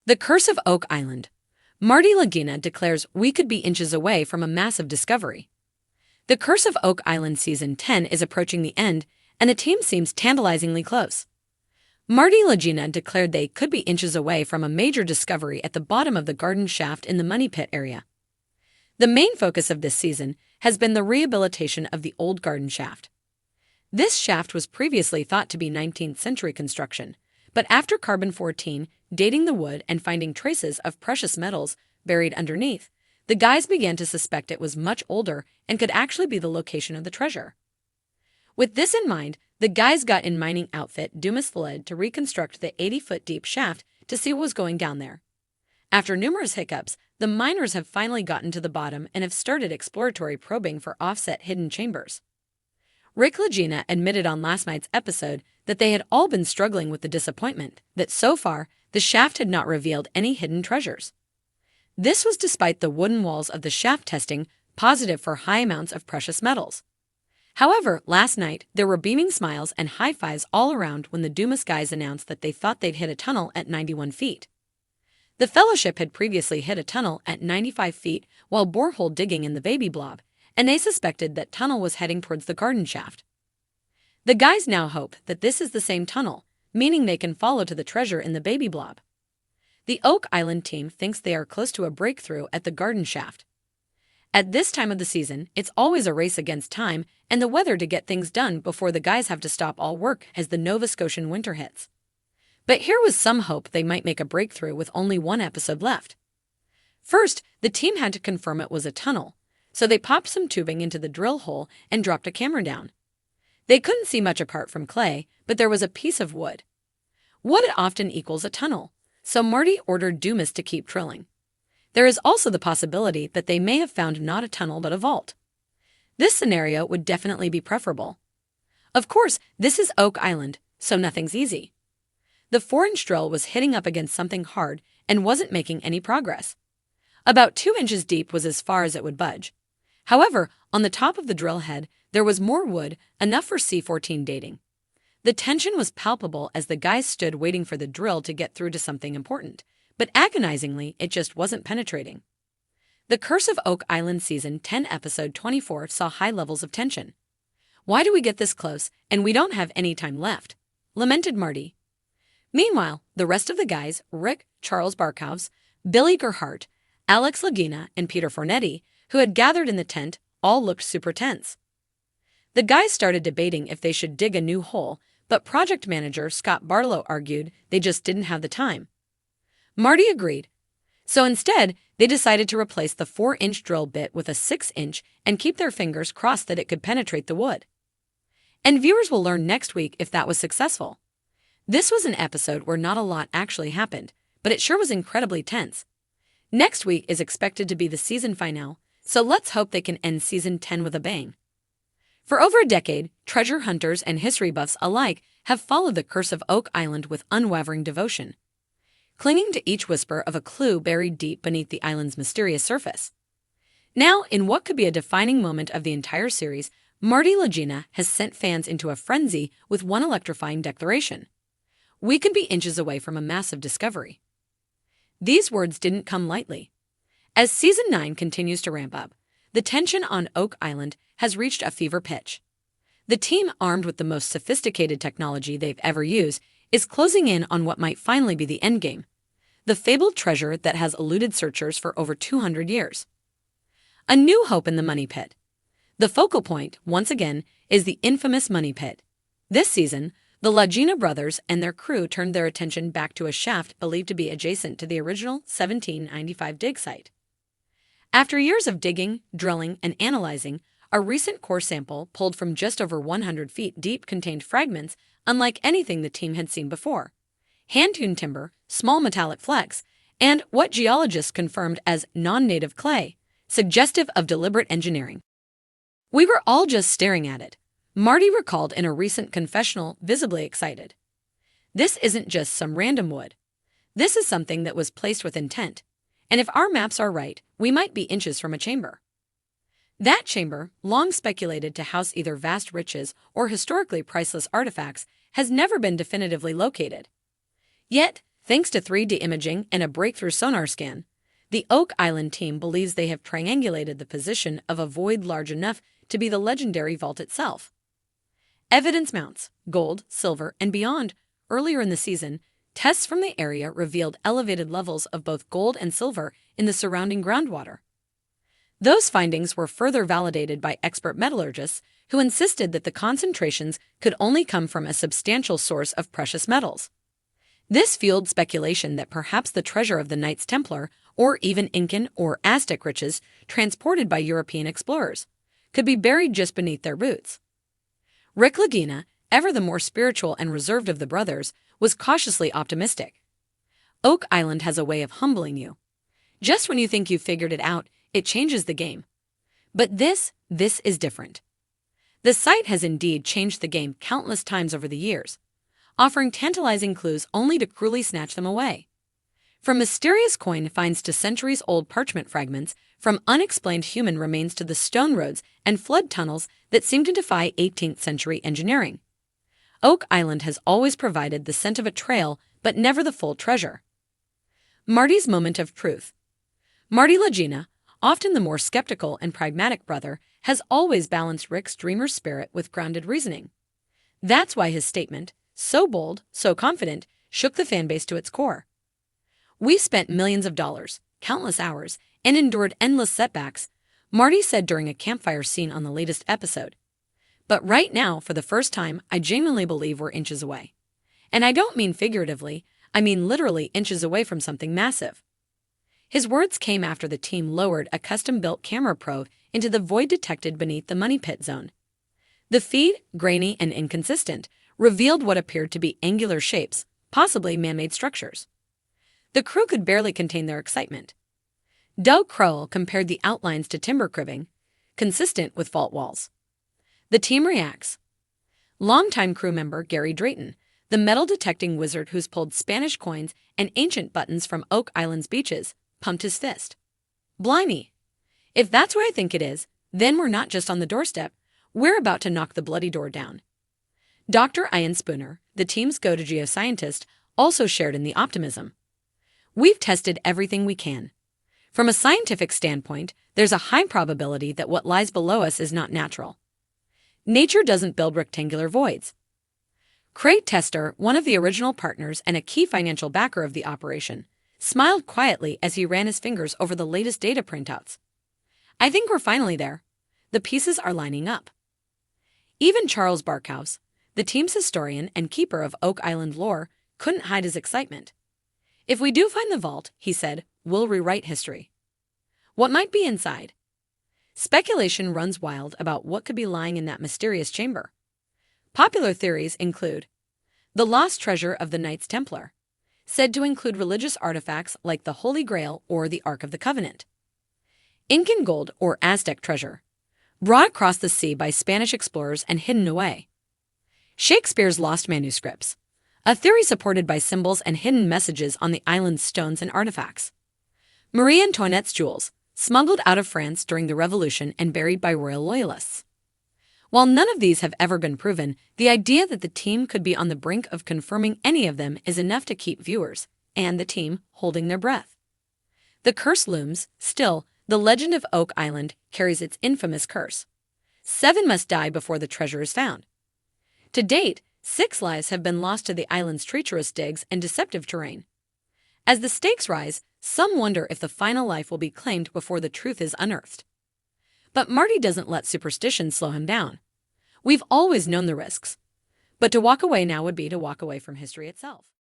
The Curse of Oak Island. Marty Lagina declares we could be inches away from a massive discovery. The Curse of Oak Island Season 10 is approaching the end, and the team seems tantalizingly close. Marty Lagina declared they could be inches away from a major discovery at the bottom of the garden shaft in the Money Pit area. The main focus of this season has been the rehabilitation of the old garden shaft. This shaft was previously thought to be 19th century construction, but after carbon-14 dating the wood and finding traces of precious metals buried underneath, the guys began to suspect it was much older and could actually be the location of the treasure. With this in mind, the guys got in mining outfit Dumas Led to reconstruct the 80-foot deep shaft to see what was going down there. After numerous hiccups, the miners have finally gotten to the bottom and have started exploratory probing for offset hidden chambers. Rick Lagina admitted on last night's episode that they had all been struggling with the disappointment that so far the shaft had not revealed any hidden treasures. This was despite the wooden walls of the shaft testing positive for high amounts of precious metals. However, last night there were beaming smiles and high fives all around when the Dumas guys announced that they thought they'd hit a tunnel at 91 feet. The Fellowship had previously hit a tunnel at 95 feet while borehole digging in the baby blob, and they suspected that tunnel was heading towards the garden shaft. The guys now hope that this is the same tunnel, meaning they can follow to the treasure in the baby blob. The Oak Island team thinks they are close to a breakthrough at the garden shaft. At this time of the season, it's always a race against time and the weather to get things done before the guys have to stop all work as the Nova Scotian winter hits. But here was some hope they might make a breakthrough with only one episode left. First, the team had to confirm it was a tunnel, so they popped some tubing into the drill hole and dropped a camera down. They couldn't see much apart from clay, but there was a piece of wood. Wood often equals a tunnel, so Marty ordered Dumas to keep drilling. There is also the possibility that they may have found not a tunnel but a vault. This scenario would definitely be preferable. Of course, this is Oak Island, so nothing's easy. The 4-inch drill was hitting up against something hard and wasn't making any progress. About 2 inches deep was as far as it would budge. However, on the top of the drill head, there was more wood, enough for C14 dating. The tension was palpable as the guys stood waiting for the drill to get through to something important, but agonizingly, it just wasn't penetrating. The Curse of Oak Island Season 10 Episode 24 saw high levels of tension. "Why do we get this close, and we don't have any time left?" lamented Marty. Meanwhile, the rest of the guys, Rick, Charles Barkhouse, Billy Gerhardt, Alex Lagina, and Peter Fornetti, who had gathered in the tent, all looked super tense. The guys started debating if they should dig a new hole, but project manager Scott Barlow argued they just didn't have the time. Marty agreed. So instead, they decided to replace the 4-inch drill bit with a 6-inch and keep their fingers crossed that it could penetrate the wood. And viewers will learn next week if that was successful. This was an episode where not a lot actually happened, but it sure was incredibly tense. Next week is expected to be the season finale, so let's hope they can end Season 10 with a bang. For over a decade, treasure hunters and history buffs alike have followed the Curse of Oak Island with unwavering devotion, clinging to each whisper of a clue buried deep beneath the island's mysterious surface. Now, in what could be a defining moment of the entire series, Marty Lagina has sent fans into a frenzy with one electrifying declaration: "We could be inches away from a massive discovery." These words didn't come lightly. As Season 9 continues to ramp up, the tension on Oak Island has reached a fever pitch. The team, armed with the most sophisticated technology they've ever used, is closing in on what might finally be the endgame, the fabled treasure that has eluded searchers for over 200 years. A new hope in the Money Pit. The focal point, once again, is the infamous Money Pit. This season, the Lagina brothers and their crew turned their attention back to a shaft believed to be adjacent to the original 1795 dig site. After years of digging, drilling, and analyzing, a recent core sample pulled from just over 100 feet deep contained fragments unlike anything the team had seen before: hand-hewn timber, small metallic flecks, and what geologists confirmed as non-native clay, suggestive of deliberate engineering. "We were all just staring at it," Marty recalled in a recent confessional, visibly excited. "This isn't just some random wood. This is something that was placed with intent, and if our maps are right, we might be inches from a chamber." That chamber, long speculated to house either vast riches or historically priceless artifacts, has never been definitively located. Yet, Thanks to 3D imaging and a breakthrough sonar scan, the Oak Island team believes they have triangulated the position of a void large enough to be the legendary vault itself. Evidence mounts, gold, silver, and beyond. Earlier in the season, tests from the area revealed elevated levels of both gold and silver in the surrounding groundwater. Those findings were further validated by expert metallurgists who insisted that the concentrations could only come from a substantial source of precious metals. This fueled speculation that perhaps the treasure of the Knights Templar, or even Incan or Aztec riches transported by European explorers, could be buried just beneath their boots. Rick Lagina, ever the more spiritual and reserved of the brothers, was cautiously optimistic. Oak Island has a way of humbling you. Just when you think you've figured it out, it changes the game. But this is different. The site has indeed changed the game countless times over the years, offering tantalizing clues only to cruelly snatch them away. From mysterious coin finds to centuries-old parchment fragments, from unexplained human remains to the stone roads and flood tunnels that seem to defy 18th-century engineering. Oak Island has always provided the scent of a trail, but never the full treasure. Marty's moment of truth. Marty Lagina, often the more skeptical and pragmatic brother, has always balanced Rick's dreamer spirit with grounded reasoning. That's why his statement, so bold, so confident, shook the fanbase to its core. "We spent millions of dollars, countless hours, and endured endless setbacks," Marty said during a campfire scene on the latest episode. "But right now, for the first time, I genuinely believe we're inches away. And I don't mean figuratively, I mean literally inches away from something massive." His words came after the team lowered a custom-built camera probe into the void detected beneath the money pit zone. The feed, grainy and inconsistent, revealed what appeared to be angular shapes, possibly man-made structures. The crew could barely contain their excitement. Doug Crowell compared the outlines to timber cribbing, consistent with vault walls. The team reacts. Longtime crew member Gary Drayton, the metal-detecting wizard who's pulled Spanish coins and ancient buttons from Oak Island's beaches, pumped his fist. "Blimey! If that's what I think it is, then we're not just on the doorstep, we're about to knock the bloody door down." Dr. Ian Spooner, the team's go-to geoscientist, also shared in the optimism. "We've tested everything we can. From a scientific standpoint, there's a high probability that what lies below us is not natural. Nature doesn't build rectangular voids." Craig Tester, one of the original partners and a key financial backer of the operation, smiled quietly as he ran his fingers over the latest data printouts. "I think we're finally there. The pieces are lining up." Even Charles Barkhouse, the team's historian and keeper of Oak Island lore, couldn't hide his excitement. "If we do find the vault," he said, "we'll rewrite history." What might be inside? Speculation runs wild about what could be lying in that mysterious chamber. Popular theories include the lost treasure of the Knights Templar, said to include religious artifacts like the Holy Grail or the Ark of the Covenant. Incan gold or Aztec treasure, brought across the sea by Spanish explorers and hidden away. Shakespeare's lost manuscripts, a theory supported by symbols and hidden messages on the island's stones and artifacts. Marie Antoinette's jewels, smuggled out of France during the Revolution and buried by royal loyalists. While none of these have ever been proven, the idea that the team could be on the brink of confirming any of them is enough to keep viewers, and the team, holding their breath. The curse looms. Still, the legend of Oak Island carries its infamous curse. 7 must die before the treasure is found. To date, 6 lives have been lost to the island's treacherous digs and deceptive terrain. As the stakes rise, some wonder if the final life will be claimed before the truth is unearthed. But Marty doesn't let superstition slow him down. "We've always known the risks. But to walk away now would be to walk away from history itself."